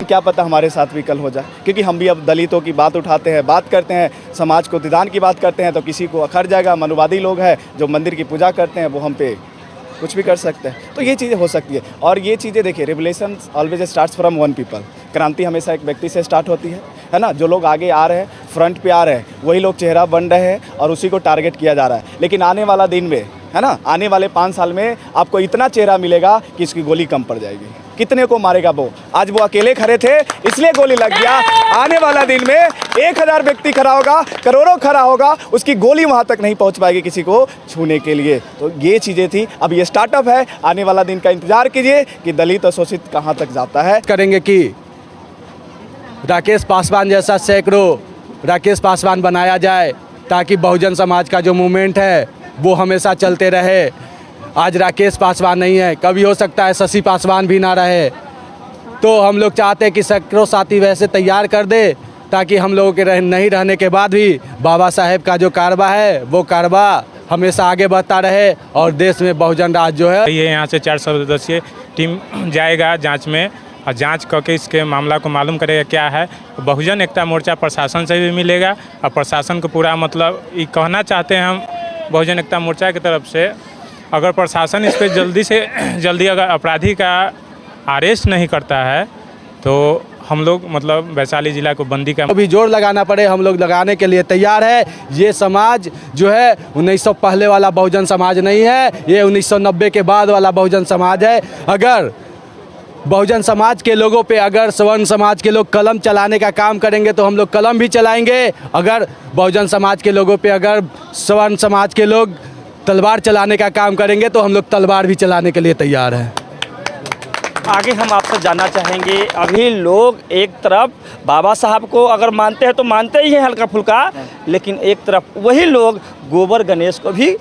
क्या पता हमारे साथ भी कल हो जाए, क्योंकि हम भी अब दलितों की बात उठाते हैं, बात करते हैं, समाज को उत्थान की बात करते हैं तो किसी को अखर जाएगा। मनुवादी लोग हैं जो मंदिर की पूजा करते हैं वो हम पे कुछ भी कर सकते हैं। तो ये चीज़ें हो सकती है। और ये चीज़ें देखिए, revolution always starts from one people. क्रांति हमेशा एक व्यक्ति से स्टार्ट होती है ना। जो लोग आगे आ रहे हैं, फ्रंट पे आ रहे हैं, वही लोग चेहरा बन रहे हैं और उसी को टारगेट किया जा रहा है। लेकिन आने वाला दिन में, है ना, आने वाले 5 साल में आपको इतना चेहरा मिलेगा कि इसकी गोली कम पड़ जाएगी। कितने को मारेगा वो? आज वो अकेले खड़े थे इसलिए गोली लग गया। आने वाला दिन में 1000 व्यक्ति खड़ा होगा, करोड़ों खड़ा होगा, उसकी गोली वहां तक नहीं पहुंच पाएगी किसी को छूने के लिए। तो ये चीज़ें थी। अब ये स्टार्टअप है, आने वाला दिन का इंतजार कीजिए कि दलित और शोषित कहाँ तक जाता है। करेंगे कि राकेश पासवान जैसा सैकड़ों राकेश पासवान बनाया जाए, ताकि बहुजन समाज का जो मूवमेंट है वो हमेशा चलते रहे। आज राकेश पासवान नहीं है, कभी हो सकता है शशि पासवान भी ना रहे। तो हम लोग चाहते हैं कि सैकड़ों साथी वैसे तैयार कर दे, ताकि हम लोगों के नहीं रहने के बाद भी बाबा साहेब का जो कारवा है वो कारवा हमेशा आगे बढ़ता रहे और देश में बहुजन राज जो है। ये यहाँ से 4 सदस्यीय टीम जाएगा जांच में, और जांच करके इसके मामला को मालूम करेगा क्या है। बहुजन एकता मोर्चा प्रशासन से भी मिलेगा और प्रशासन को पूरा मतलब ये कहना चाहते हैं हम बहुजन एकता मोर्चा की तरफ से, अगर प्रशासन इस पर जल्दी से जल्दी अगर अपराधी का अरेस्ट नहीं करता है तो हम लोग मतलब वैशाली जिला को बंदी का अभी जोर लगाना पड़े, हम लोग लगाने के लिए तैयार है। ये समाज जो है 1900 पहले वाला बहुजन समाज नहीं है, ये 1990 के बाद वाला बहुजन समाज है। अगर बहुजन समाज के लोगों पे अगर सवर्ण समाज के लोग कलम चलाने का काम करेंगे तो हम लोग कलम भी चलाएंगे। अगर बहुजन समाज के लोगों पे अगर सवर्ण समाज के लोग तलवार चलाने का काम करेंगे तो हम लोग तलवार भी चलाने के लिए तैयार हैं। आगे हम आपसे जानना चाहेंगे, अभी लोग एक तरफ बाबा साहब को अगर मानते हैं तो मानते ही हैं हल्का फुल्का, लेकिन एक तरफ वही लोग गोबर गणेश को भी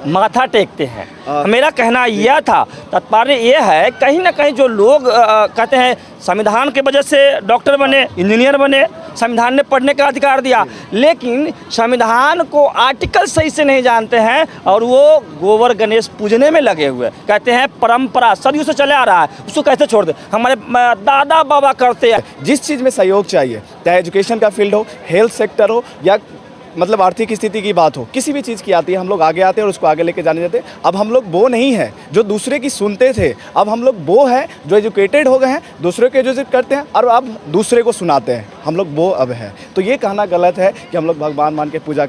माथा टेकते हैं। मेरा कहना यह था, तात्पर्य यह है कहीं ना कहीं जो लोग कहते हैं संविधान की वजह से डॉक्टर बने, इंजीनियर बने, संविधान ने पढ़ने का अधिकार दिया, लेकिन संविधान को आर्टिकल सही से नहीं जानते हैं और वो गोबर गणेश पूजने में लगे हुए। कहते हैं परंपरा सदियों से चले आ रहा है, उसको कैसे छोड़ दे, हमारे दादा बाबा करते हैं। जिस चीज़ में सहयोग चाहिए, चाहे एजुकेशन का फील्ड हो, हेल्थ सेक्टर हो, या मतलब आर्थिक स्थिति की बात हो, किसी भी चीज़ की आती है, हम लोग आगे आते हैं और उसको आगे लेके जाने देते हैं। अब हम लोग वो नहीं है जो दूसरे की सुनते थे, अब हम लोग वो हैं जो एजुकेटेड हो गए हैं, दूसरे को एजुकेट करते हैं और अब दूसरे को सुनाते हैं। हम लोग वो अब है। तो ये कहना गलत है कि हम लोग भगवान मान के पूजा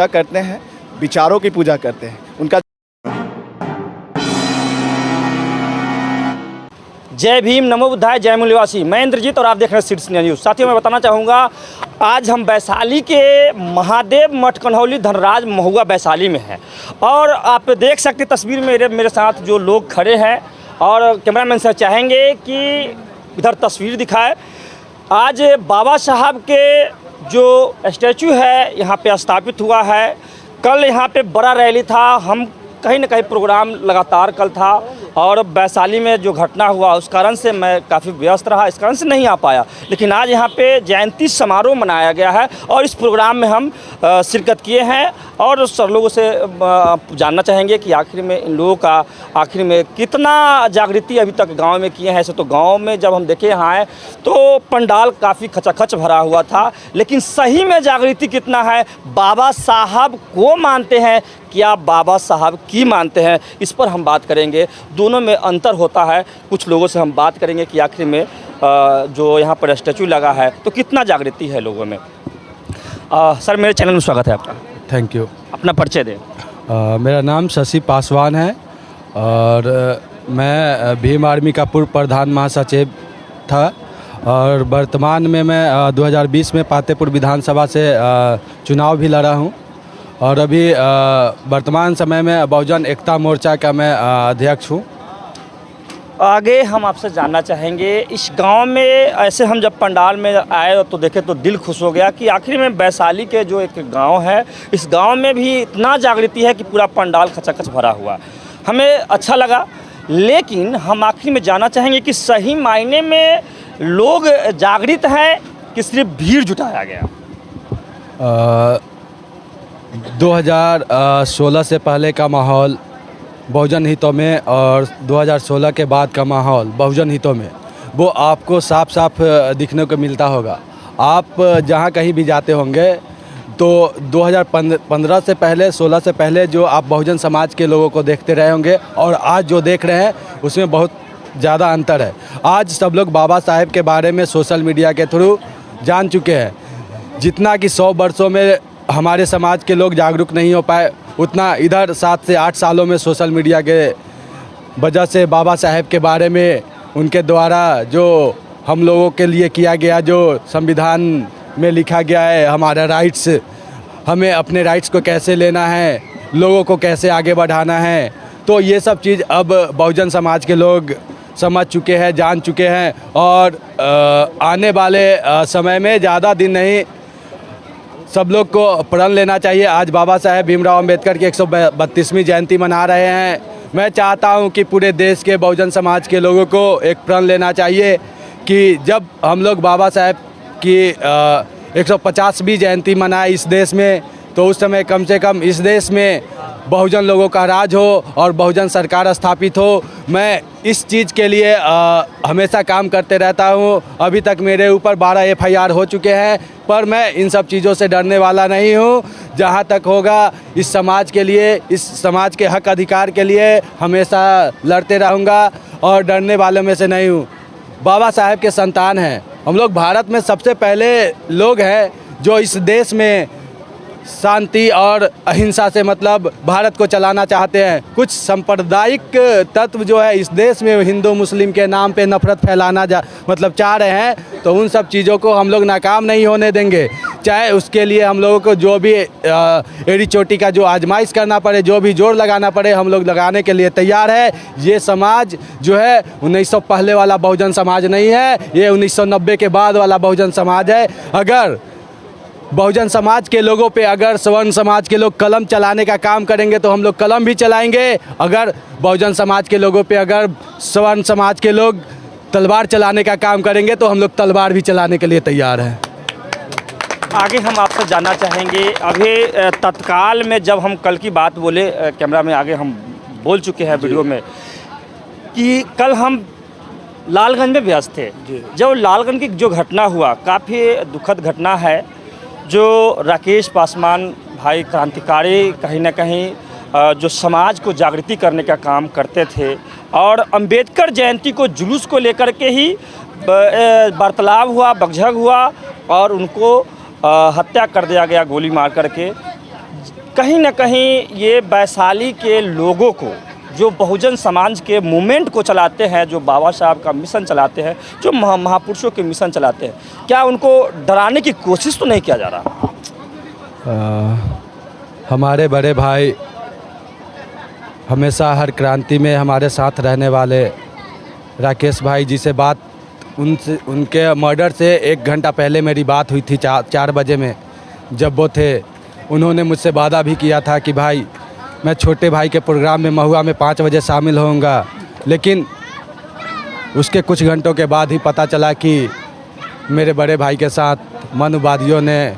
करते हैं, विचारों की पूजा करते हैं, उनका। जय भीम, नमो बुद्धाय, जय मूल्यवासी। मैं इंद्रजीत और आप देख रहे हैं सिटी न्यूज़। साथियों, मैं बताना चाहूँगा आज हम वैशाली के महादेव मठ कन्हौली धनराज महुआ वैशाली में हैं और आप देख सकते तस्वीर में मेरे साथ जो लोग खड़े हैं और कैमरामैन से चाहेंगे कि इधर तस्वीर दिखाए। आज बाबा साहब के जो स्टैचू है यहाँ पे स्थापित हुआ है। कल यहाँ पे बड़ा रैली था, हम कहीं ना कहीं प्रोग्राम लगातार कल था और वैशाली में जो घटना हुआ उस कारण से मैं काफ़ी व्यस्त रहा, इस कारण से नहीं आ पाया। लेकिन आज यहाँ पे जयंती समारोह मनाया गया है और इस प्रोग्राम में हम शिरकत किए हैं और सब लोगों से जानना चाहेंगे कि आखिर में इन लोगों का आखिर में कितना जागृति अभी तक गांव में किए हैं। ऐसे तो गांव में जब हम देखे यहाँ आए तो पंडाल काफ़ी खचाखच भरा हुआ था, लेकिन सही में जागृति कितना है, बाबा साहब को मानते हैं क्या बाबा साहब की मानते हैं, इस पर हम बात करेंगे। दोनों में अंतर होता है। कुछ लोगों से हम बात करेंगे कि आखिर में जो यहाँ पर स्टैचू लगा है तो कितना जागृति है लोगों में। सर, मेरे चैनल में स्वागत है आपका। Thank you. अपना परिचय दें। मेरा नाम शशि पासवान है और मैं भीम आर्मी का पूर्व प्रधान महासचिव था और वर्तमान में मैं 2020 में पातेपुर विधानसभा से चुनाव भी लड़ा हूँ और अभी वर्तमान समय में बहुजन एकता मोर्चा का मैं अध्यक्ष हूँ। आगे हम आपसे जानना चाहेंगे, इस गांव में ऐसे हम जब पंडाल में आए तो देखे तो दिल खुश हो गया कि आखिर में वैशाली के जो एक गांव है, इस गांव में भी इतना जागृति है कि पूरा पंडाल खचाखच भरा हुआ। हमें अच्छा लगा, लेकिन हम आखिर में जानना चाहेंगे कि सही मायने में लोग जागृत हैं कि सिर्फ भीड़ जुटाया गया। 2016 से पहले का माहौल बहुजन हितों में और 2016 के बाद का माहौल बहुजन हितों में वो आपको साफ साफ दिखने को मिलता होगा। आप जहाँ कहीं भी जाते होंगे तो 2015 से पहले 16 से पहले जो आप बहुजन समाज के लोगों को देखते रहे होंगे और आज जो देख रहे हैं उसमें बहुत ज़्यादा अंतर है। आज सब लोग बाबा साहेब के बारे में सोशल मीडिया के थ्रू जान चुके हैं। जितना कि 100 वर्षों में हमारे समाज के लोग जागरूक नहीं हो पाए, उतना इधर 7 से 8 सालों में सोशल मीडिया के वजह से बाबा साहेब के बारे में, उनके द्वारा जो हम लोगों के लिए किया गया, जो संविधान में लिखा गया है हमारा राइट्स, हमें अपने राइट्स को कैसे लेना है, लोगों को कैसे आगे बढ़ाना है, तो ये सब चीज़ अब बहुजन समाज के लोग समझ चुके हैं, जान चुके हैं। और आने वाले समय में ज़्यादा दिन नहीं, सब लोग को प्रण लेना चाहिए। आज बाबा साहेब भीमराव अंबेडकर की 132वीं जयंती मना रहे हैं। मैं चाहता हूं कि पूरे देश के बहुजन समाज के लोगों को एक प्रण लेना चाहिए कि जब हम लोग बाबा साहेब की 150वीं जयंती मनाए इस देश में, तो उस समय कम से कम इस देश में बहुजन लोगों का राज हो और बहुजन सरकार स्थापित हो। मैं इस चीज़ के लिए हमेशा काम करते रहता हूं। अभी तक मेरे ऊपर 12 FIR हो चुके हैं, पर मैं इन सब चीज़ों से डरने वाला नहीं हूं। जहां तक होगा इस समाज के लिए, इस समाज के हक अधिकार के लिए हमेशा लड़ते रहूँगा और डरने वालों में से नहीं हूँ। बाबा साहेब के संतान हैं हम लोग। भारत में सबसे पहले लोग हैं जो इस देश में शांति और अहिंसा से मतलब भारत को चलाना चाहते हैं। कुछ सांप्रदायिक तत्व जो है इस देश में हिंदू मुस्लिम के नाम पे नफरत फैलाना मतलब चाह रहे हैं, तो उन सब चीज़ों को हम लोग नाकाम नहीं होने देंगे। चाहे उसके लिए हम लोगों को जो भी एड़ी चोटी का जो आजमाइश करना पड़े, जो भी जोर लगाना पड़े, हम लोग लगाने के लिए तैयार है। ये समाज जो है 1900 पहले वाला बहुजन समाज नहीं है, ये 1990 के बाद वाला बहुजन समाज है। अगर बहुजन समाज के लोगों पे अगर सवर्ण समाज के लोग कलम चलाने का काम करेंगे तो हम लोग कलम भी चलाएंगे। अगर बहुजन समाज के लोगों पे अगर सवर्ण समाज के लोग तलवार चलाने का काम करेंगे तो हम लोग तलवार भी चलाने के लिए तैयार हैं। आगे हम आपसे जानना चाहेंगे, अभी तत्काल में जब हम कल की बात बोले, कैमरा में आगे हम बोल चुके हैं वीडियो में कि कल हम लालगंज में व्यस्त थे। जब लालगंज की जो घटना हुआ, काफ़ी दुखद घटना है। जो राकेश पासवान भाई क्रांतिकारी कहीं ना कहीं जो समाज को जागृति करने का काम करते थे और अंबेडकर जयंती को जुलूस को लेकर के ही वार्तालाप हुआ, बकझक हुआ और उनको हत्या कर दिया गया गोली मार करके। कहीं ना कहीं ये वैशाली के लोगों को, जो बहुजन समाज के मूवमेंट को चलाते हैं, जो बाबा साहब का मिशन चलाते हैं, जो महापुरुषों के मिशन चलाते हैं, क्या उनको डराने की कोशिश तो नहीं किया जा रहा? हमारे बड़े भाई, हमेशा हर क्रांति में हमारे साथ रहने वाले राकेश भाई जी से बात, उनके मर्डर से 1 घंटा पहले मेरी बात हुई थी 4 बजे में। जब वो थे, उन्होंने मुझसे वादा भी किया था कि भाई मैं छोटे भाई के प्रोग्राम में महुआ में 5 बजे शामिल होऊंगा। लेकिन उसके कुछ घंटों के बाद ही पता चला कि मेरे बड़े भाई के साथ मनुवादियों ने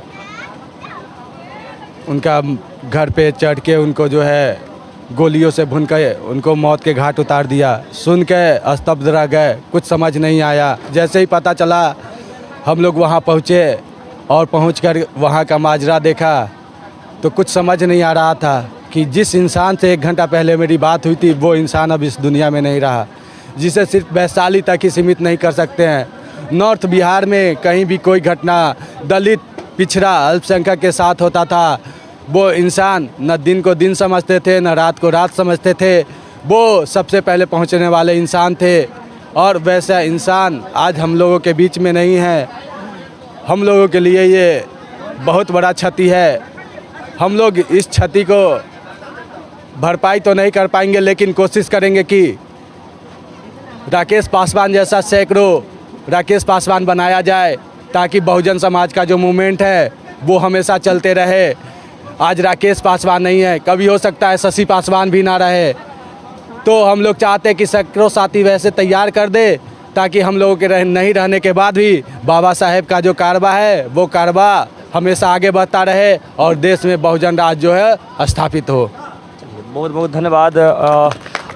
उनका घर पे चढ़ के उनको जो है गोलियों से भून के उनको मौत के घाट उतार दिया। सुन के स्तब्ध रह गए, कुछ समझ नहीं आया। जैसे ही पता चला हम लोग वहाँ पहुँचे और पहुँचकर वहाँ का माजरा देखा तो कुछ समझ नहीं आ रहा था कि जिस इंसान से 1 घंटा पहले मेरी बात हुई थी वो इंसान अब इस दुनिया में नहीं रहा, जिसे सिर्फ वैशाली तक ही सीमित नहीं कर सकते हैं। नॉर्थ बिहार में कहीं भी कोई घटना दलित, पिछड़ा, अल्पसंख्यक के साथ होता था, वो इंसान न दिन को दिन समझते थे, न रात को रात समझते थे। वो सबसे पहले पहुंचने वाले इंसान थे और वैसा इंसान आज हम लोगों के बीच में नहीं है। हम लोगों के लिए ये बहुत बड़ा क्षति है। हम लोग इस क्षति को भरपाई तो नहीं कर पाएंगे, लेकिन कोशिश करेंगे कि राकेश पासवान जैसा सैकड़ों राकेश पासवान बनाया जाए ताकि बहुजन समाज का जो मूवमेंट है वो हमेशा चलते रहे। आज राकेश पासवान नहीं है, कभी हो सकता है शशि पासवान भी ना रहे। तो हम लोग चाहते हैं कि सैकड़ों साथी वैसे तैयार कर दे ताकि हम लोगों के नहीं रहने के बाद भी बाबा साहेब का जो कारवा है वो कारवा हमेशा आगे बढ़ता रहे और देश में बहुजन राज जो है स्थापित हो। बहुत बहुत धन्यवाद।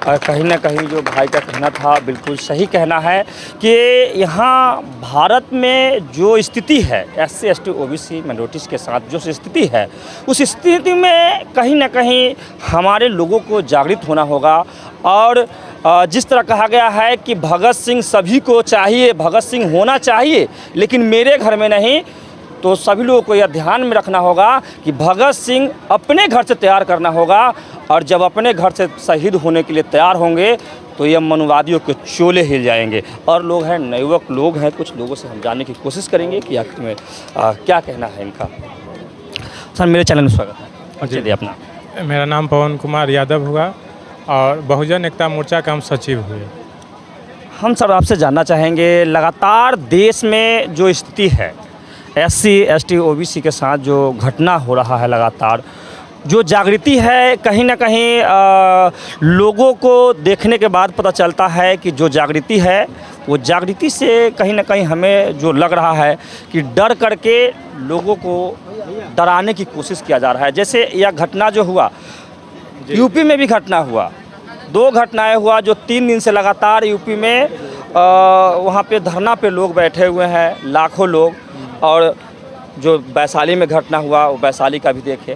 कहीं ना कहीं जो भाई का कहना था बिल्कुल सही कहना है कि यहाँ भारत में जो स्थिति है SC ST OBC माइनॉरिटीज़ के साथ जो स्थिति है, उस स्थिति में कहीं ना कहीं हमारे लोगों को जागृत होना होगा। और जिस तरह कहा गया है कि भगत सिंह सभी को चाहिए, भगत सिंह होना चाहिए लेकिन मेरे घर में नहीं, तो सभी लोगों को यह ध्यान में रखना होगा कि भगत सिंह अपने घर से तैयार करना होगा। और जब अपने घर से शहीद होने के लिए तैयार होंगे तो यह मनुवादियों के चोले हिल जाएंगे। और लोग हैं, युवक लोग हैं, कुछ लोगों से हम जानने की कोशिश करेंगे कि आखिर में क्या कहना है इनका। सर मेरे चैनल में स्वागत है। चलिए अपना। मेरा नाम पवन कुमार यादव हुआ और बहुजन एकता मोर्चा का हम सचिव हुए। हम सर आपसे जानना चाहेंगे, लगातार देश में जो स्थिति है SC ST OBC के साथ जो घटना हो रहा है, लगातार जो जागृति है, कहीं ना कहीं लोगों को देखने के बाद पता चलता है कि जो जागृति है वो जागृति से कहीं ना कहीं हमें जो लग रहा है कि डर करके लोगों को डराने की कोशिश किया जा रहा है। जैसे यह घटना जो हुआ यूपी में भी घटना हुआ, 2 घटनाएं हुआ जो 3 दिन से लगातार यूपी में वहाँ पे धरना पे लोग बैठे हुए हैं, लाखों लोग। और जो वैशाली में घटना हुआ वो वैशाली का भी देखे,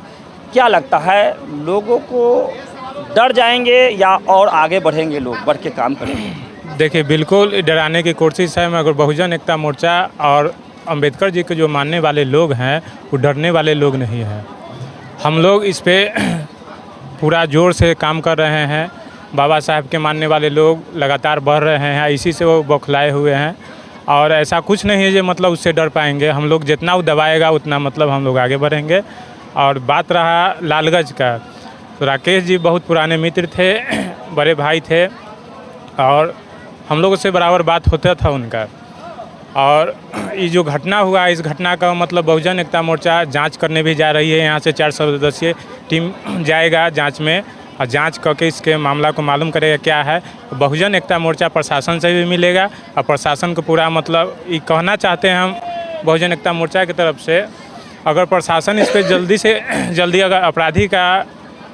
क्या लगता है लोगों को डर जाएंगे या और आगे बढ़ेंगे, लोग बढ़ के काम करेंगे? देखिए, बिल्कुल डराने की कोशिश है, मगर बहुजन एकता मोर्चा और अंबेडकर जी के जो मानने वाले लोग हैं वो डरने वाले लोग नहीं हैं। हम लोग इस पे पूरा जोर से काम कर रहे हैं। बाबा साहब के मानने वाले लोग लगातार बढ़ रहे हैं, इसी से वो बौखलाए हुए हैं। और ऐसा कुछ नहीं है जो मतलब उससे डर पाएंगे। हम लोग जितना वो दबाएगा उतना मतलब हम लोग आगे बढ़ेंगे। और बात रहा लालगंज का, तो राकेश जी बहुत पुराने मित्र थे, बड़े भाई थे और हम लोगों से बराबर बात होता था उनका। और ये जो घटना हुआ, इस घटना का मतलब बहुजन एकता मोर्चा जांच करने भी जा रही है। यहाँ से 4 सदस्यीय टीम जाएगा जांच में और जांच करके इसके मामला को मालूम करेगा क्या है। बहुजन एकता मोर्चा प्रशासन से भी मिलेगा और प्रशासन को पूरा मतलब ये कहना चाहते हैं हम बहुजन एकता मोर्चा की तरफ से, अगर प्रशासन इस पर जल्दी से जल्दी अगर अपराधी का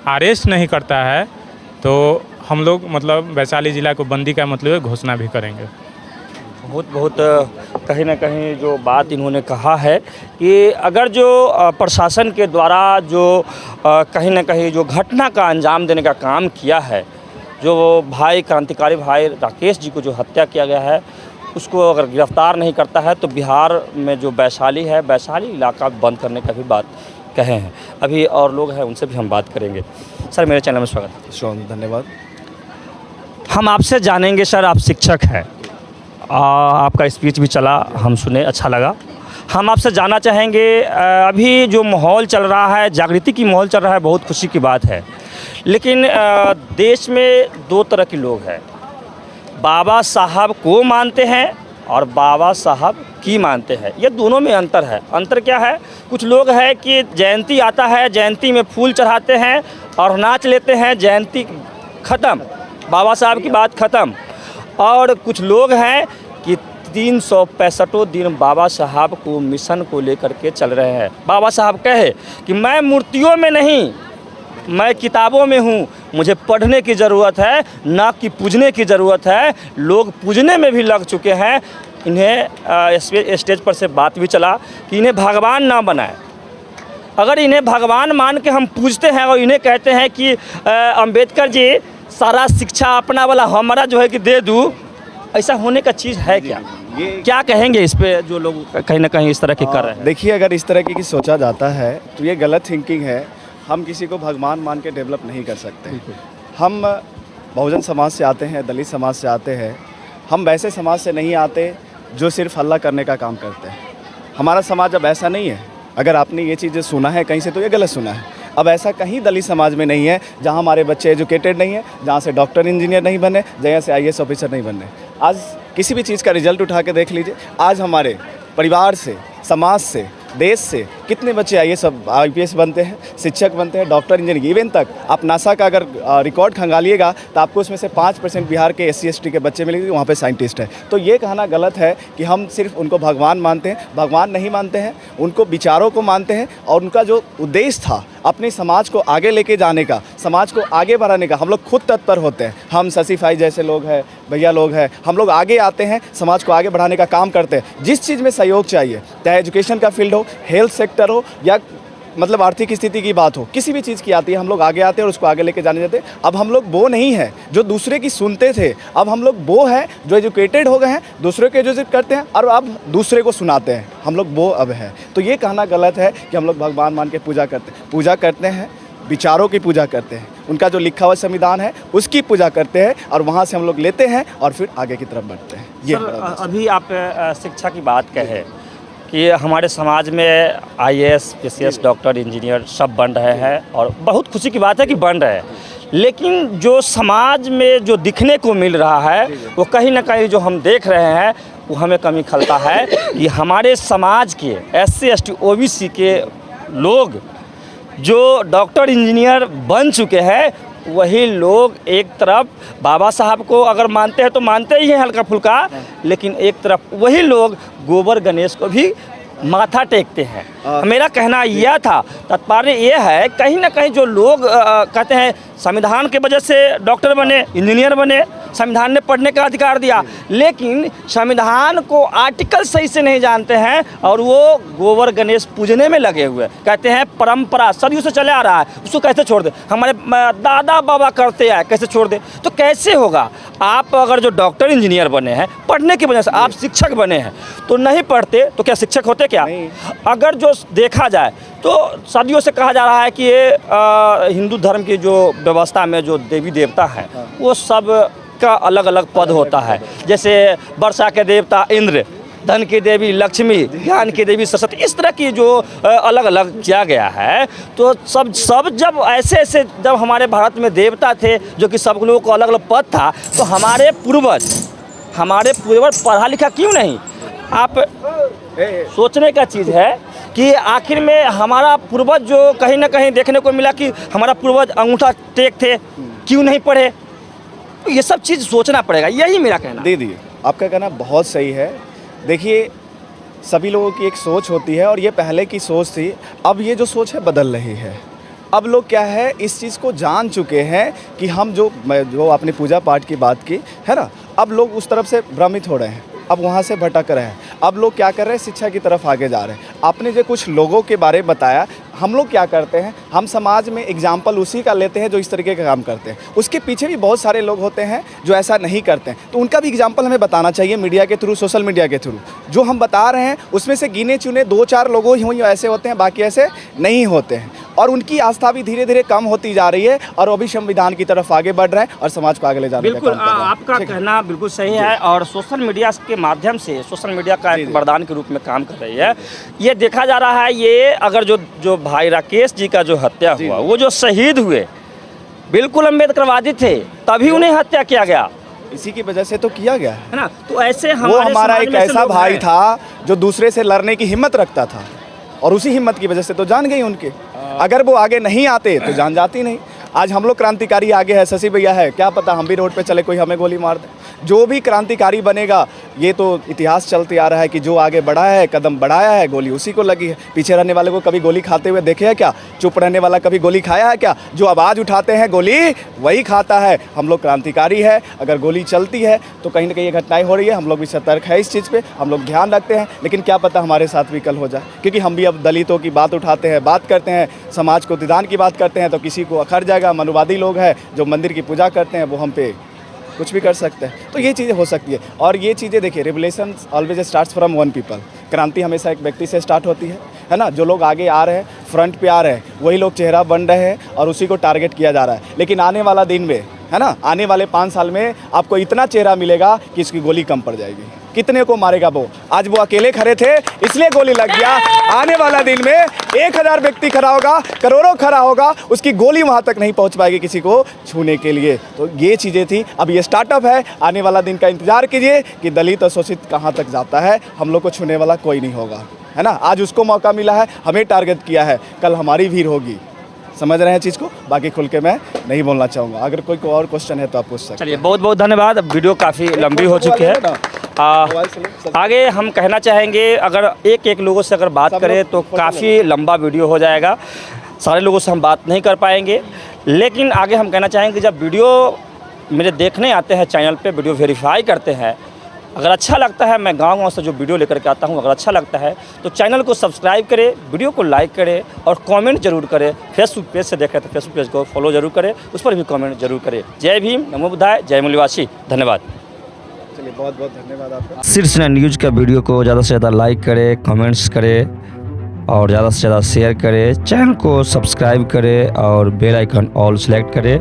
अरेस्ट नहीं करता है तो हम लोग मतलब वैशाली ज़िला को बंदी का मतलब घोषणा भी करेंगे। बहुत कहीं ना कहीं जो बात इन्होंने कहा है कि अगर जो प्रशासन के द्वारा जो कहीं ना कहीं जो घटना का अंजाम देने का काम किया है, जो भाई क्रांतिकारी भाई राकेश जी को जो हत्या किया गया है, उसको अगर गिरफ्तार नहीं करता है तो बिहार में जो वैशाली है, वैशाली इलाका बंद करने का भी बात कहे हैं। अभी और लोग हैं, उनसे भी हम बात करेंगे। सर मेरे चैनल में स्वागत है। धन्यवाद। हम आपसे जानेंगे, सर आप शिक्षक हैं, आपका स्पीच भी चला, हम सुने, अच्छा लगा। हम आपसे जानना चाहेंगे, अभी जो माहौल चल रहा है, जागृति की माहौल चल रहा है, बहुत खुशी की बात है। लेकिन देश में 2 तरह के लोग हैं, बाबा साहब को मानते हैं और बाबा साहब की मानते हैं। ये दोनों में अंतर है। अंतर क्या है? कुछ लोग हैं कि जयंती आता है, जयंती में फूल चढ़ाते हैं और नाच लेते हैं, जयंती ख़त्म, बाबा साहब की बात ख़त्म। और कुछ लोग हैं कि 365 दिन बाबा साहब को मिशन को लेकर के चल रहे हैं। बाबा साहब कहे कि मैं मूर्तियों में नहीं, मैं किताबों में हूँ, मुझे पढ़ने की ज़रूरत है, ना कि पूजने की ज़रूरत है। लोग पूजने में भी लग चुके हैं। इन्हें स्टेज पर से बात भी चला कि इन्हें भगवान ना बनाए। अगर इन्हें भगवान मान के हम पूजते हैं और इन्हें कहते हैं कि अंबेडकर जी सारा शिक्षा अपना वाला हमारा जो है कि दे दूँ, ऐसा होने का चीज़ है क्या? ये क्या कहेंगे इस पे जो लोग कहीं ना कहीं इस तरह के कर रहे हैं? देखिए, अगर इस तरह की सोचा जाता है तो ये गलत थिंकिंग है। हम किसी को भगवान मान के डेवलप नहीं कर सकते। हम बहुजन समाज से आते हैं, दलित समाज से आते हैं। हम वैसे समाज से नहीं आते जो सिर्फ हल्ला करने का काम करते हैं। हमारा समाज अब ऐसा नहीं है। अगर आपने ये चीज़ें सुना है कहीं से तो ये गलत सुना है। अब ऐसा कहीं दलित समाज में नहीं है जहाँ हमारे बच्चे एजुकेटेड नहीं है, जहाँ से डॉक्टर इंजीनियर नहीं बने, जहाँ से IAS ऑफिसर नहीं बने। आज किसी भी चीज़ का रिजल्ट उठा के देख लीजिए, आज हमारे परिवार से, समाज से, देश से कितने बच्चे आइए सब IPS बनते हैं, शिक्षक बनते हैं, डॉक्टर, इंजीनियर, इवन तक आप नासा का अगर रिकॉर्ड खंगालिएगा तो आपको उसमें से 5% बिहार के SC ST के बच्चे मिलेंगे वहाँ पे साइंटिस्ट है। तो ये कहना गलत है कि हम सिर्फ उनको भगवान मानते हैं। भगवान नहीं मानते हैं, उनको विचारों को मानते हैं और उनका जो उद्देश्य था अपने समाज को आगे लेके जाने का, समाज को आगे बढ़ाने का, हम लोग खुद तत्पर होते हैं। हम शशि भाई जैसे लोग हैं, भैया लोग हैं, हम लोग आगे आते हैं, समाज को आगे बढ़ाने का काम करते हैं। जिस चीज़ में सहयोग चाहिए, चाहे एजुकेशन का फील्ड हो, हेल्थ सेक्टर हो या मतलब आर्थिक स्थिति की बात हो, किसी भी चीज़ की आती है, हम लोग आगे आते हैं और उसको आगे लेके जाने देते हैं। अब हम लोग वो नहीं है जो दूसरे की सुनते थे, अब हम लोग वो हैं जो एजुकेटेड हो गए हैं, दूसरे को एजुकेट करते हैं और अब दूसरे को सुनाते हैं। हम लोग वो अब हैं। तो ये कहना गलत है कि हम लोग भगवान मान के पूजा करते हैं, विचारों की पूजा करते हैं, उनका जो लिखा हुआ संविधान है उसकी पूजा करते हैं और वहाँ से हम लोग लेते हैं और फिर आगे की तरफ बढ़ते हैं। ये अभी आप शिक्षा की बात कहे कि हमारे समाज में IAS, PCS, डॉक्टर, इंजीनियर सब बन रहे हैं और बहुत खुशी की बात है कि बन रहे हैं, लेकिन जो समाज में जो दिखने को मिल रहा है वो कहीं ना कहीं जो हम देख रहे हैं वो हमें कमी खलता है कि हमारे समाज के SC ST OBC के लोग जो डॉक्टर, इंजीनियर बन चुके हैं वही लोग एक तरफ बाबा साहब को अगर मानते हैं तो मानते ही हैं हल्का फुल्का, लेकिन एक तरफ वही लोग गोबर गणेश को भी माथा टेकते हैं। मेरा कहना यह था, तात्पर्य यह है कहीं ना कहीं जो लोग कहते हैं संविधान के वजह से डॉक्टर बने, इंजीनियर बने, संविधान ने पढ़ने का अधिकार दिया, लेकिन संविधान को आर्टिकल सही से नहीं जानते हैं और वो गोबर गणेश पूजने में लगे हुए। कहते हैं परंपरा सदियों से चले आ रहा है, उसको कैसे छोड़ दे, हमारे दादा बाबा करते आए, कैसे छोड़ दे। तो कैसे होगा? आप अगर जो डॉक्टर, इंजीनियर बने हैं पढ़ने की वजह से, आप शिक्षक बने हैं, तो नहीं पढ़ते तो क्या शिक्षक होते क्या? अगर जो देखा जाए तो सदियों से कहा जा रहा है कि ये हिंदू धर्म की जो व्यवस्था में जो देवी देवता है वो सब का अलग अलग पद होता है। जैसे वर्षा के देवता इंद्र, धन की देवी लक्ष्मी, ज्ञान की देवी सरस्वती, इस तरह की जो अलग अलग किया गया है। तो सब जब ऐसे जब हमारे भारत में देवता थे जो कि सब लोगों को अलग अलग पद था, तो हमारे पूर्वज पढ़ा लिखा क्यों नहीं? आप सोचने का चीज़ है कि आखिर में हमारा पूर्वज जो कहीं ना कहीं देखने को मिला कि हमारा पूर्वज अंगूठा टेक थे, क्यों नहीं पढ़े? तो ये सब चीज़ सोचना पड़ेगा, यही मेरा कहना। दीदी आपका कहना बहुत सही है। देखिए सभी लोगों की एक सोच होती है और ये पहले की सोच थी, अब ये जो सोच है बदल रही है। अब लोग क्या है इस चीज़ को जान चुके हैं कि हम जो आपने पूजा पाठ की बात की है ना, अब लोग उस तरफ से भ्रमित हो रहे हैं, अब वहाँ से भटक रहे हैं। अब लोग क्या कर रहे हैं, शिक्षा की तरफ आगे जा रहे हैं। आपने जो कुछ लोगों के बारे में बताया, हम लोग क्या करते हैं, हम समाज में एग्जाम्पल उसी का लेते हैं जो इस तरीके का काम करते हैं। उसके पीछे भी बहुत सारे लोग होते हैं जो ऐसा नहीं करते हैं, तो उनका भी एग्जाम्पल हमें बताना चाहिए मीडिया के थ्रू, सोशल मीडिया के थ्रू। जो हम बता रहे हैं उसमें से गिने चुने 2-4 लोगों ही ऐसे होते हैं, बाकी ऐसे नहीं होते हैं। और उनकी आस्था भी धीरे धीरे कम होती जा रही है और वो भी संविधान की तरफ आगे बढ़ रहे हैं और समाज को आगे ले जाने का काम कर रहे हैं। आपका कहना बिल्कुल सही है और सोशल मीडिया के माध्यम से, सोशल मीडिया का एक वरदान के रूप में काम कर रही है। ये देखा जा रहा है, ये अगर जो भाई राकेश जी का जो हत्या हुआ, वो जो शहीद हुए बिल्कुल अम्बेडकरवादी थे, तभी उन्हें हत्या किया गया, इसी की वजह से तो किया गया है ना। तो ऐसे वो हमारा एक ऐसा भाई था जो दूसरे से लड़ने की हिम्मत रखता था और उसी हिम्मत की वजह से तो जान गई उनके। अगर वो आगे नहीं आते तो जान जाती नहीं। आज हम लोग क्रांतिकारी आगे है, शशि भैया है, क्या पता हम भी रोड पे चले कोई हमें गोली मार दे। जो भी क्रांतिकारी बनेगा, ये तो इतिहास चलते आ रहा है कि जो आगे बढ़ा है, कदम बढ़ाया है, गोली उसी को लगी है। पीछे रहने वाले को कभी गोली खाते हुए देखे है क्या? चुप रहने वाला कभी गोली खाया है क्या? जो आवाज़ उठाते हैं गोली वही खाता है। हम लोग क्रांतिकारी है, अगर गोली चलती है तो कहीं ना कहीं ये घटनाएं हो रही है। हम लोग भी सतर्क है इस चीज़ पे, हम लोग ध्यान रखते हैं, लेकिन क्या पता हमारे साथ भी कल हो जाए, क्योंकि हम भी अब दलितों की बात उठाते हैं, बात करते हैं, समाज को उत्थान की बात करते हैं, तो किसी को अखर जाएगा। मनुवादी लोग हैं जो मंदिर की पूजा करते हैं, वो हम पे कुछ भी कर सकते हैं। तो ये चीज़ें हो सकती है और ये चीज़ें देखिए, revolution always starts from one people. क्रांति हमेशा एक व्यक्ति से स्टार्ट होती है ना। जो लोग आगे आ रहे हैं, फ्रंट पे आ रहे हैं, वही लोग चेहरा बन रहे हैं और उसी को टारगेट किया जा रहा है। लेकिन आने वाला दिन में है ना, आने वाले 5 साल में आपको इतना चेहरा मिलेगा कि इसकी गोली कम पड़ जाएगी। कितने को मारेगा वो? आज वो अकेले खड़े थे इसलिए गोली लग गया। आने वाला दिन में 1000 व्यक्ति खड़ा होगा, करोड़ों खड़ा होगा, उसकी गोली वहां तक नहीं पहुंच पाएगी किसी को छूने के लिए। तो ये चीज़ें थी। अब ये स्टार्टअप है, आने वाला दिन का इंतजार कीजिए कि दलित और शोषित कहाँ तक जाता है। हम लोग को छूने वाला कोई नहीं होगा। है ना। आज उसको मौका मिला है, हमें टारगेट किया है, कल हमारी भीड़ होगी। समझ रहे हैं चीज़ को, बाकी खुल के मैं नहीं बोलना चाहूँगा। अगर कोई और क्वेश्चन है तो आप पूछ सकते हैं। चलिए बहुत बहुत धन्यवाद। अब वीडियो काफ़ी लंबी हो चुकी है। आगे हम कहना चाहेंगे, अगर एक एक लोगों से अगर बात करें तो काफ़ी लंबा वीडियो हो जाएगा, सारे लोगों से हम बात नहीं कर पाएंगे। लेकिन आगे हम कहना चाहेंगे, जब वीडियो मेरे देखने आते हैं चैनल पे, वीडियो वेरीफाई करते हैं, अगर अच्छा लगता है, मैं गांव से जो वीडियो लेकर के आता हूं, अगर अच्छा लगता है तो चैनल को सब्सक्राइब करें, वीडियो को लाइक करें और कमेंट जरूर करें। फेसबुक पेज से देखें तो फेसबुक पेज को फॉलो जरूर करें, उस पर भी कमेंट जरूर करें। जय भीम, नमो बुद्धाय, जय मूल्यवासी, धन्यवाद। चलिए बहुत बहुत धन्यवाद आपका। शीर्ष न्यूज़ का वीडियो को ज़्यादा से ज़्यादा लाइक करें, कमेंट्स करें और ज़्यादा से ज़्यादा शेयर करें। चैनल को सब्सक्राइब करें और बेल आइकन ऑल सेलेक्ट करें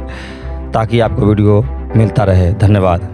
ताकि आपको वीडियो मिलता रहे। धन्यवाद।